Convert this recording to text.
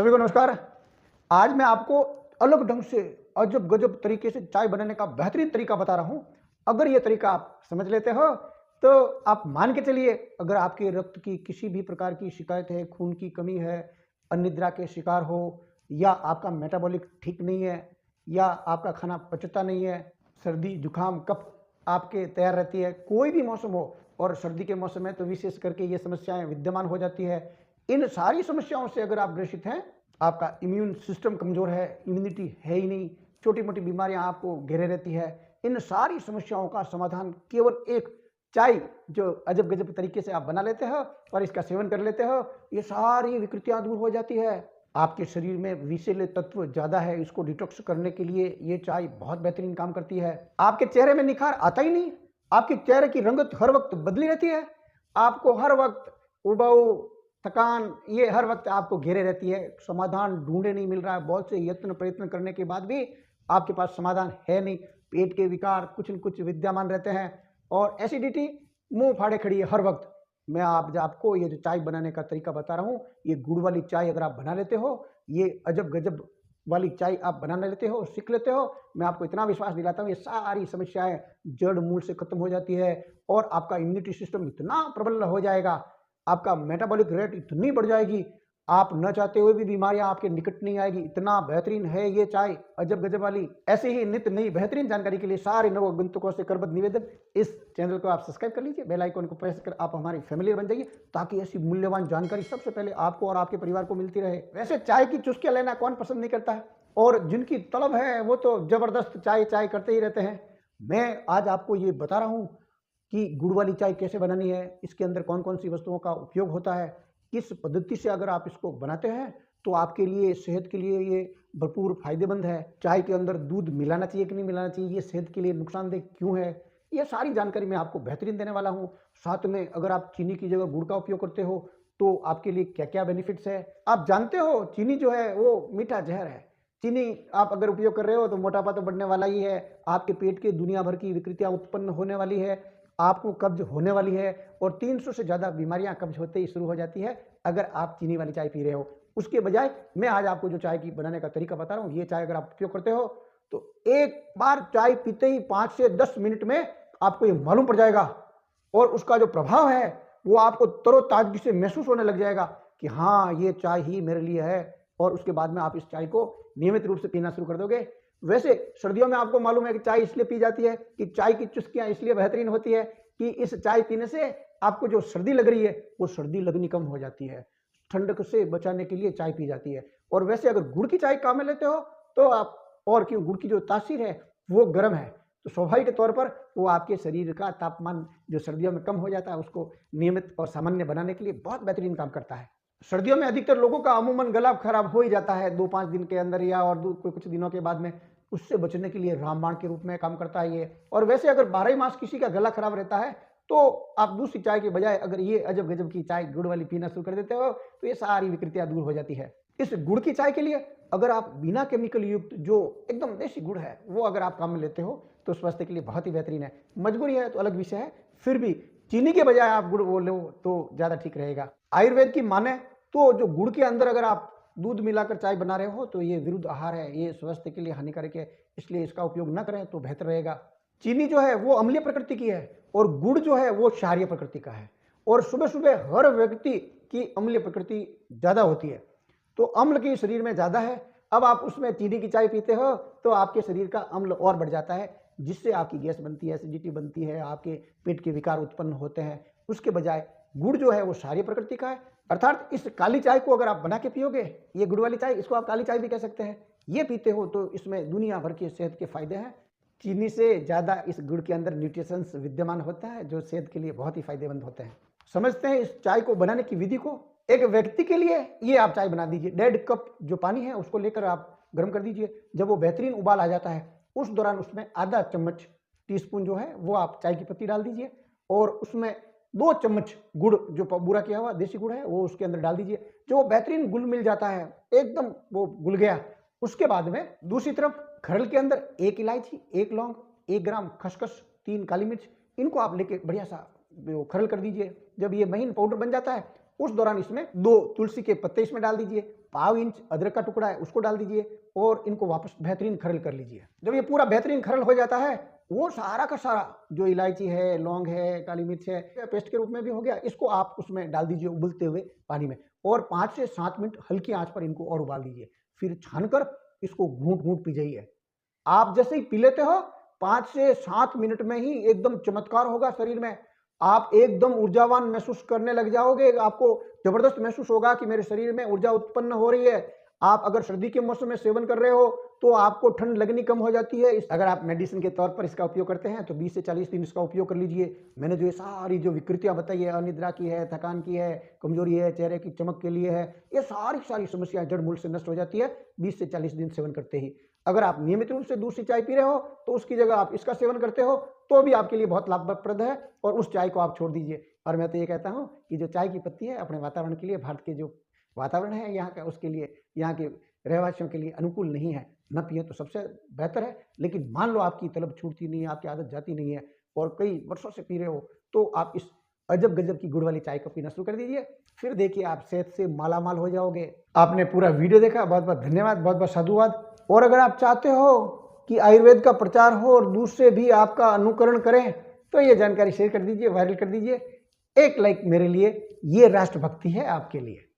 सभी को नमस्कार। आज मैं आपको अलग ढंग से अजब गजब तरीके से चाय बनाने का बेहतरीन तरीका बता रहा हूँ। अगर ये तरीका आप समझ लेते हो तो आप मान के चलिए, अगर आपके रक्त की किसी भी प्रकार की शिकायत है, खून की कमी है, अनिद्रा के शिकार हो, या आपका मेटाबॉलिक ठीक नहीं है, या आपका खाना पचता नहीं है, सर्दी जुकाम कफ आपके तैयार रहती है, कोई भी मौसम हो, और सर्दी के मौसम में तो विशेष करके ये समस्याएं विद्यमान हो जाती है। इन सारी समस्याओं से अगर आप ग्रसित हैं, आपका इम्यून सिस्टम कमजोर है, इम्यूनिटी है ही नहीं, छोटी मोटी बीमारियां आपको घेरे रहती है, इन सारी समस्याओं का समाधान केवल एक चाय जो अजब गजब तरीके से आप बना लेते हो और इसका सेवन कर लेते हो, ये सारी विकृतियां दूर हो जाती है। आपके शरीर में विषैले तत्व ज्यादा है, इसको डिटॉक्स करने के लिए ये चाय बहुत बेहतरीन काम करती है। आपके चेहरे में निखार आता ही नहीं, आपके चेहरे की रंगत हर वक्त बदली रहती है, आपको हर वक्त उबाऊ थकान ये हर वक्त आपको घेरे रहती है, समाधान ढूंढे नहीं मिल रहा है, बहुत से यत्न प्रयत्न करने के बाद भी आपके पास समाधान है नहीं, पेट के विकार कुछ न कुछ विद्यमान रहते हैं और एसिडिटी मुंह फाड़े खड़ी है हर वक्त। मैं आपको ये जो चाय बनाने का तरीका बता रहा हूँ, ये गुड़ वाली चाय अगर आप बना लेते हो, ये अजब गजब वाली चाय आप बनाने लेते हो, सीख लेते हो, मैं आपको इतना विश्वास दिलाता हूँ ये सारी समस्याएं जड़ मूल से खत्म हो जाती है और आपका इम्यूनिटी सिस्टम इतना प्रबल हो जाएगा, आपका मेटाबॉलिक रेट इतनी बढ़ जाएगी, आप न चाहते हुए भी बीमारियां आपके निकट नहीं आएगी। इतना बेहतरीन है ये चाय अजब गजब वाली। ऐसे ही नित्य नई बेहतरीन जानकारी के लिए सारे नवगंतुकों से करबद्ध निवेदन, इस चैनल को आप सब्सक्राइब कर लीजिए, बेल आइकन को प्रेस कर आप हमारी फैमिली बन जाइए, ताकि ऐसी मूल्यवान जानकारी सबसे पहले आपको और आपके परिवार को मिलती रहे। वैसे चाय की चुस्कियां लेना कौन पसंद नहीं करता है, और जिनकी तलब है वो तो जबरदस्त चाय चाय करते ही रहते हैं। मैं आज आपको ये बता रहा हूँ कि गुड़ वाली चाय कैसे बनानी है, इसके अंदर कौन कौन सी वस्तुओं का उपयोग होता है, किस पद्धति से अगर आप इसको बनाते हैं तो आपके लिए सेहत के लिए ये भरपूर फायदेमंद है। चाय के अंदर दूध मिलाना चाहिए कि नहीं मिलाना चाहिए, ये सेहत के लिए नुकसानदेह क्यों है, ये सारी जानकारी मैं आपको बेहतरीन देने वाला हूँ। साथ में अगर आप चीनी की जगह गुड़ का उपयोग करते हो तो आपके लिए क्या क्या बेनिफिट्स है। आप जानते हो चीनी जो है वो मीठा जहर है। चीनी आप अगर उपयोग कर रहे हो तो मोटापा तो बढ़ने वाला ही है, आपके पेट के दुनिया भर की विकृतियां उत्पन्न होने वाली है, आपको कब्ज होने वाली है, और 300 से ज़्यादा बीमारियां कब्ज होते ही शुरू हो जाती है अगर आप चीनी वाली चाय पी रहे हो। उसके बजाय मैं आज आपको जो चाय की बनाने का तरीका बता रहा हूँ, ये चाय अगर आप उपयोग करते हो तो एक बार चाय पीते ही 5 से 10 मिनट में आपको ये मालूम पड़ जाएगा, और उसका जो प्रभाव है वो आपको तरोताजगी से महसूस होने लग जाएगा कि हाँ ये चाय ही मेरे लिए है, और उसके बाद में आप इस चाय को नियमित रूप से पीना शुरू कर दोगे। वैसे सर्दियों में आपको मालूम है कि चाय इसलिए पी जाती है कि चाय की चुस्कियां इसलिए बेहतरीन होती है कि इस चाय पीने से आपको जो सर्दी लग रही है वो सर्दी लगनी कम हो जाती है, ठंडक से बचाने के लिए चाय पी जाती है। और वैसे अगर गुड़ की चाय काम में लेते हो तो आप, और क्यों, गुड़ की जो तासीर है वो गर्म है, तो स्वाभाविक के तौर पर वो आपके शरीर का तापमान जो सर्दियों में कम हो जाता है उसको नियमित और सामान्य बनाने के लिए बहुत बेहतरीन काम करता है। सर्दियों में अधिकतर लोगों का अमूमन गला खराब हो ही जाता है 2-5 दिन के अंदर, या और कुछ दिनों के बाद में, उससे बचने के लिए रामबाण के रूप में काम करता है ये। और वैसे अगर 12 मास किसी का गला खराब रहता है तो आप दूसरी चाय के बजाय अगर ये अजब गजब की चाय गुड़ वाली पीना शुरू कर देते हो तो ये सारी विकृतियां दूर हो जाती है। इस गुड़ की चाय के लिए अगर आप बिना केमिकल युक्त जो एकदम देसी गुड़ है वो अगर आप काम में लेते हो तो स्वास्थ्य के लिए बहुत ही बेहतरीन है। मजबूरी है तो अलग विषय है, फिर भी चीनी के बजाय आप गुड़ वो लो तो ज्यादा ठीक रहेगा। आयुर्वेद की माने तो जो गुड़ के अंदर अगर आप दूध मिलाकर चाय बना रहे हो तो ये विरुद्ध आहार है, ये स्वास्थ्य के लिए हानिकारक है, इसलिए इसका उपयोग न करें तो बेहतर रहेगा। चीनी जो है वो अम्लीय प्रकृति की है और गुड़ जो है वो क्षारीय प्रकृति का है, और सुबह सुबह हर व्यक्ति की अम्लीय प्रकृति ज्यादा होती है, तो अम्ल की शरीर में ज्यादा है। अब आप उसमें चीनी की चाय पीते हो तो आपके शरीर का अम्ल और बढ़ जाता है, जिससे आपकी गैस बनती है, एसिडिटी बनती है, आपके पेट के विकार उत्पन्न होते हैं। उसके बजाय गुड़ जो है वो क्षारीय प्रकृति का है, अर्थात इस काली चाय को अगर आप बना के पियोगे, ये गुड़ वाली चाय, इसको आप काली चाय भी कह सकते हैं, ये पीते हो तो इसमें दुनिया भर के सेहत के फायदे हैं। चीनी से ज्यादा इस गुड़ के अंदर न्यूट्रिशंस विद्यमान होता है जो सेहत के लिए बहुत ही फायदेमंद होते हैं। समझते हैं इस चाय को बनाने की विधि को। एक व्यक्ति के लिए ये आप चाय बना दीजिए। 1.5 कप जो पानी है उसको लेकर आप गर्म कर दीजिए। जब वो बेहतरीन उबाल आ जाता है उस दौरान उसमें आधा चम्मच टीस्पून जो है वो आप चाय की पत्ती डाल दीजिए, और उसमें 2 चम्मच गुड़ जो बूरा किया हुआ देसी गुड़ है वो उसके अंदर डाल दीजिए। जो वो बेहतरीन गुल मिल जाता है, एकदम वो गुल गया, उसके बाद में दूसरी तरफ खरल के अंदर 1 इलायची, 1 लौंग, 1 ग्राम खसखस, 3 काली मिर्च, इनको आप लेके बढ़िया सा खरल कर दीजिए। जब ये महीन पाउडर बन जाता है उस दौरान इसमें 2 तुलसी के पत्ते इसमें डाल दीजिए, पाव इंच अदरक का टुकड़ा है उसको डाल दीजिए और इनको वापस बेहतरीन खरल कर लीजिए। जब ये पूरा बेहतरीन खरल हो जाता है, वो सारा का सारा जो इलायची है, लौंग है, काली मिर्च है, पेस्ट के रूप में भी हो गया, इसको आप उसमें डाल दीजिए उबलते हुए पानी में और 5 से 7 मिनट हल्की आंच पर इनको और उबाल दीजिए। फिर छानकर इसको घूंट-घूंट पी जाइए। आप जैसे ही पी लेते हो 5 से 7 मिनट में ही एकदम चमत्कार होगा शरीर में। आप एकदम ऊर्जावान महसूस करने लग जाओगे। आपको जबरदस्त महसूस होगा कि मेरे शरीर में ऊर्जा उत्पन्न हो रही है। आप अगर सर्दी के मौसम में सेवन कर रहे हो तो आपको ठंड लगनी कम हो जाती है। अगर आप मेडिसिन के तौर पर इसका उपयोग करते हैं तो 20 से 40 दिन इसका उपयोग कर लीजिए। मैंने जो ये सारी जो विकृतियां बताई है, अनिद्रा की है, थकान की है, कमजोरी है, चेहरे की चमक के लिए है, ये सारी समस्याएं जड़ मूल से नष्ट हो जाती है 20 से 40 दिन सेवन करते ही। अगर आप नियमित रूप से दूसरी चाय पी रहे हो तो उसकी जगह आप इसका सेवन करते हो तो भी आपके लिए बहुत लाभप्रद है और उस चाय को आप छोड़ दीजिए। और मैं तो ये कहता हूँ कि जो चाय की पत्ती है अपने वातावरण के लिए, भारत के जो वातावरण है यहाँ का, उसके लिए, यहाँ के रहवासियों के लिए अनुकूल नहीं है। न पिए तो सबसे बेहतर है। लेकिन मान लो आपकी तलब छूटती नहीं है, आपकी आदत जाती नहीं है और कई वर्षों से पी रहे हो तो आप इस अजब गजब की गुड़ वाली चाय को पीना शुरू कर दीजिए। फिर देखिए आप सेहत से मालामाल हो जाओगे। आपने पूरा वीडियो देखा, बहुत बहुत धन्यवाद, बहुत बहुत साधुवाद। और अगर आप चाहते हो कि आयुर्वेद का प्रचार हो और दूसरे भी आपका अनुकरण करें तो ये जानकारी शेयर कर दीजिए, वायरल कर दीजिए। एक लाइक मेरे लिए, ये राष्ट्रभक्ति है आपके लिए।